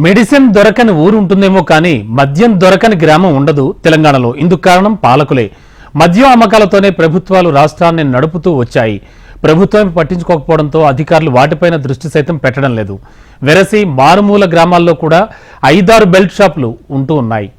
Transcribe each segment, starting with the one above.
Medicine దొరకని ఊరు ఉంటుందేమో కానీ మద్యం దొరకని గ్రామం ఉండదు తెలంగాణలో. ఇందుకు కారణం పాలకులే. మద్యం అమ్మకాలతోనే ప్రభుత్వాలు రాష్ట్రాన్ని నడుపుతూ వచ్చాయి. ప్రభుత్వం పట్టించుకోకపోవడంతో అధికారులు వాటిపైన దృష్టి సైతం పెట్టడం లేదు. వెరసి మారుమూల గ్రామాల్లో కూడా 5-6 బెల్ట్ షాపులు ఉంటూ ఉన్నాయి.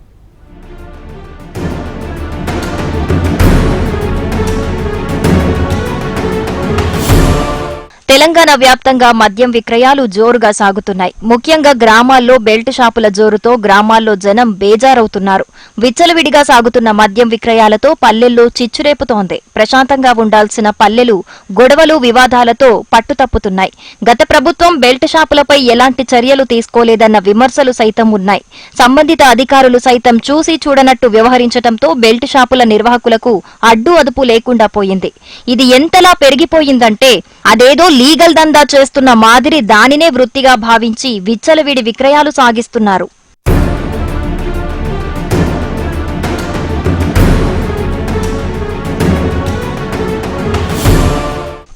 తెలంగాణ వ్యాప్తంగా మద్యం విక్రయాలు జోరుగా సాగుతున్నాయి. ముఖ్యంగా గ్రామాల్లో బెల్ట్ షాపుల జోరుతో గ్రామాల్లో జనం బేజారవుతున్నారు. విచ్చలవిడిగా సాగుతున్న మద్యం విక్రయాలతో పల్లెల్లో చిచ్చురేపుతోంది. ప్రశాంతంగా ఉండాల్సిన పల్లెలు గొడవలు వివాదాలతో పట్టుతప్పుతున్నాయి. గత ప్రభుత్వం బెల్ట్ షాపులపై ఎలాంటి చర్యలు తీసుకోలేదన్న విమర్శలు సైతం ఉన్నాయి. సంబంధిత అధికారులు సైతం చూసి చూడనట్టు వ్యవహరించడంతో బెల్ట్ షాపుల నిర్వాహకులకు అడ్డు అదుపు లేకుండా పోయింది. ఇది ఎంతలా పెరిగిపోయిందంటే అదేదో లీగల్ దందా చేస్తున్న మాదిరి దానినే వృత్తిగా భావించి విచ్చలవిడి విక్రయాలు సాగిస్తున్నారు.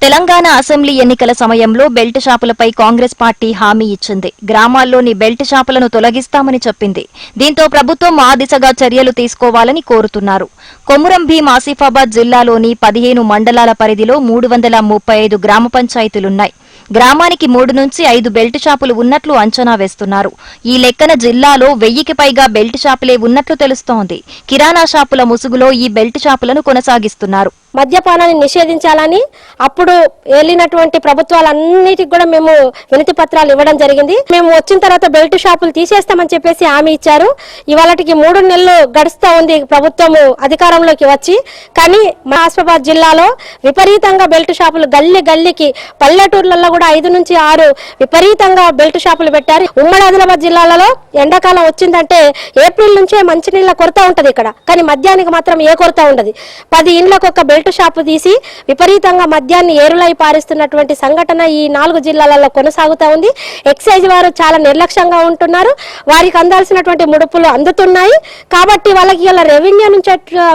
తెలంగాణ అసెంబ్లీ ఎన్నికల సమయంలో బెల్ట్ షాపులపై కాంగ్రెస్ పార్టీ హామీ ఇచ్చింది. గ్రామాల్లోని బెల్ట్ షాపులను తొలగిస్తామని చెప్పింది. దీంతో ప్రభుత్వం ఆ దిశగా చర్యలు తీసుకోవాలని కోరుతున్నారు. కొమురం భీం ఆసిఫాబాద్ జిల్లాలోని 15 మండలాల పరిధిలో 335 గ్రామ పంచాయతీలున్నాయి. గ్రామానికి 3 నుంచి 5 బెల్ట్ షాపులు ఉన్నట్లు అంచనా వేస్తున్నారు. ఈ లెక్కన జిల్లాలో 1000కి పైగా బెల్ట్ షాపులే ఉన్నట్లు తెలుస్తోంది. కిరాణా షాపుల ముసుగులో ఈ బెల్ట్ షాపులను కొనసాగిస్తున్నారు. మద్యపానాన్ని నిషేధించాలని అప్పుడు ఏలినటువంటి ప్రభుత్వాలన్నిటికి కూడా మేము వినతి పత్రాలు ఇవ్వడం జరిగింది. మేము వచ్చిన తర్వాత బెల్ట్ షాపులు తీసేస్తామని చెప్పేసి హామీ ఇచ్చారు. ఇవాళకి 3 నెలలు గడుస్తా ఉంది ప్రభుత్వం అధికారంలోకి వచ్చి. కానీ ఆసిఫాబాద్ జిల్లాలో విపరీతంగా బెల్ట్ షాపులు గల్లీకి పల్లెటూర్లలో కూడా 5 నుంచి 6 విపరీతంగా బెల్ట్ షాపులు పెట్టారు. ఉమ్మడి ఆదిలాబాద్ జిల్లాలలో ఎండాకాలం వచ్చిందంటే ఏప్రిల్ నుంచే మంచినీళ్ళ కొరత ఉంటది ఇక్కడ. కానీ మద్యానికి మాత్రం ఏ కొరత ఉండదు. 10 ఇండ్లకు ఒక బెల్ట్ షాపు తీసి విపరీతంగా మద్యాన్ని ఏరులై పారిస్తున్నటువంటి సంఘటన ఈ 4 జిల్లాలలో కొనసాగుతా ఉంది. ఎక్సైజ్ వారు చాలా నిర్లక్ష్యంగా ఉంటున్నారు. వారికి అందాల్సినటువంటి ముడుపులు అందుతున్నాయి కాబట్టి వాళ్ళకి ఇలా రెవెన్యూ నుంచి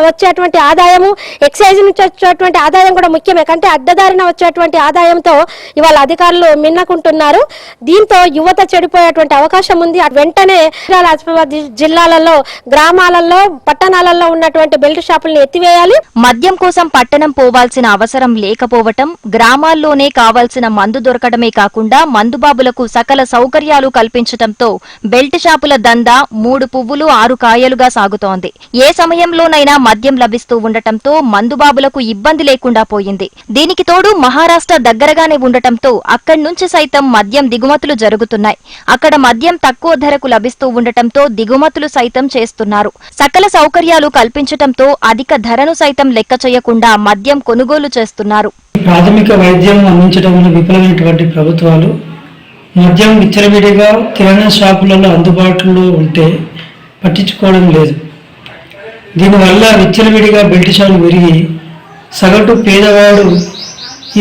వచ్చేటువంటి ఆదాయము, ఎక్సైజ్ నుంచి వచ్చేటువంటి ఆదాయం కూడా ముఖ్యమే. కంటే అడ్డదారిన వచ్చేటువంటి ఆదాయంతో ఇవాళ అధికారులు మిన్నకుంటున్నారు. దీంతో యువత చెడిపోయేటువంటి అవకాశం ఉంది. వెంటనే ఆసిఫాబాద్ జిల్లాలలో గ్రామాలలో పట్టణాలలో ఉన్నటువంటి బెల్ట్ షాపులను ఎత్తివేయాలి. మద్యం కోసం పట్టణం పోవాల్సిన అవసరం లేకపోవటం, గ్రామాల్లోనే కావాల్సిన మందు దొరకడమే కాకుండా మందుబాబులకు సకల సౌకర్యాలు కల్పించటంతో బెల్ట్ షాపుల దందా 3 పువ్వులు 6 కాయలుగా సాగుతోంది. ఏ సమయంలోనైనా మద్యం లభిస్తూ ఉండటంతో మందుబాబులకు ఇబ్బంది లేకుండా పోయింది. దీనికి తోడు మహారాష్ట్ర దగ్గరగానే ఉండటంతో అక్కడి నుంచి సైతం మద్యం దిగుమతులు జరుగుతున్నాయి. అక్కడ మద్యం తక్కువ ధరకు లభిస్తూ ఉండటంతో దిగుమతులు సైతం చేస్తున్నారు. సకల సౌకర్యాలు కల్పించటంతో అధిక ధరను సైతం లెక్క చేయకుండా మద్యం కొనుగోలు చేస్తున్నారు. ప్రాథమిక వైద్యం అందించడంలో విఫలమైనటువంటి ప్రభుత్వాలు మద్యం విచ్చలవిడిగా కిరాణా షాపులలో అందుబాటులో ఉంటే పట్టించుకోవడం లేదు. దీనివల్ల విచ్చలవిడిగా బెల్ట్ షాపులు పెరిగి సగటు పేదవాడు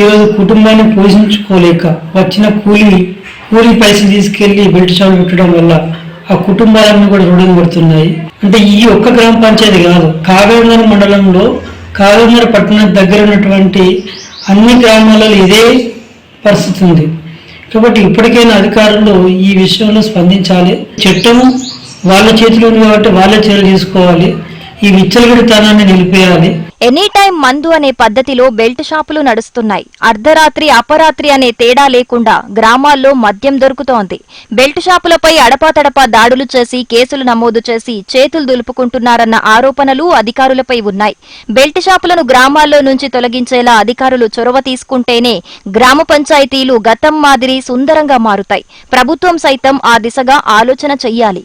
ఈరోజు కుటుంబాన్ని పోషించుకోలేక వచ్చిన కూలీ పైసలు తీసుకెళ్లి బెల్ట్ షాపులు పెట్టడం వల్ల ఆ కుటుంబాలన్నీ కూడా రుణం పడుతున్నాయి. అంటే ఈ ఒక్క గ్రామ పంచాయతీ కాదు, కాగజ్నగర్ మండలంలో కాగజ్నగర్ పట్టణం దగ్గర ఉన్నటువంటి అన్ని గ్రామాలలో ఇదే పరిస్థితి ఉంది. కాబట్టి ఇప్పటికైనా అధికారులు ఈ విషయంలో స్పందించాలి. చట్టము వాళ్ళ చేతిలో ఉంది కాబట్టి వాళ్ళే చర్యలు తీసుకోవాలి. ఈ విచ్చలవిడితనాన్ని నిలిపేయాలి. ఎనీ టైం మందు అనే పద్ధతిలో బెల్ట్ షాపులు నడుస్తున్నాయి. అర్ధరాత్రి అపరాత్రి అనే తేడా లేకుండా గ్రామాల్లో మద్యం దొరుకుతోంది. బెల్ట్ షాపులపై అడపాతడపా దాడులు చేసి కేసులు నమోదు చేసి చేతులు దులుపుకుంటున్నారన్న ఆరోపణలు అధికారులపై ఉన్నాయి. బెల్ట్ షాపులను గ్రామాల్లో నుంచి తొలగించేలా అధికారులు చొరవ తీసుకుంటేనే గ్రామ పంచాయతీలు గతం మాదిరి సుందరంగా మారుతాయి. ప్రభుత్వం సైతం ఆ దిశగా ఆలోచన చెయ్యాలి.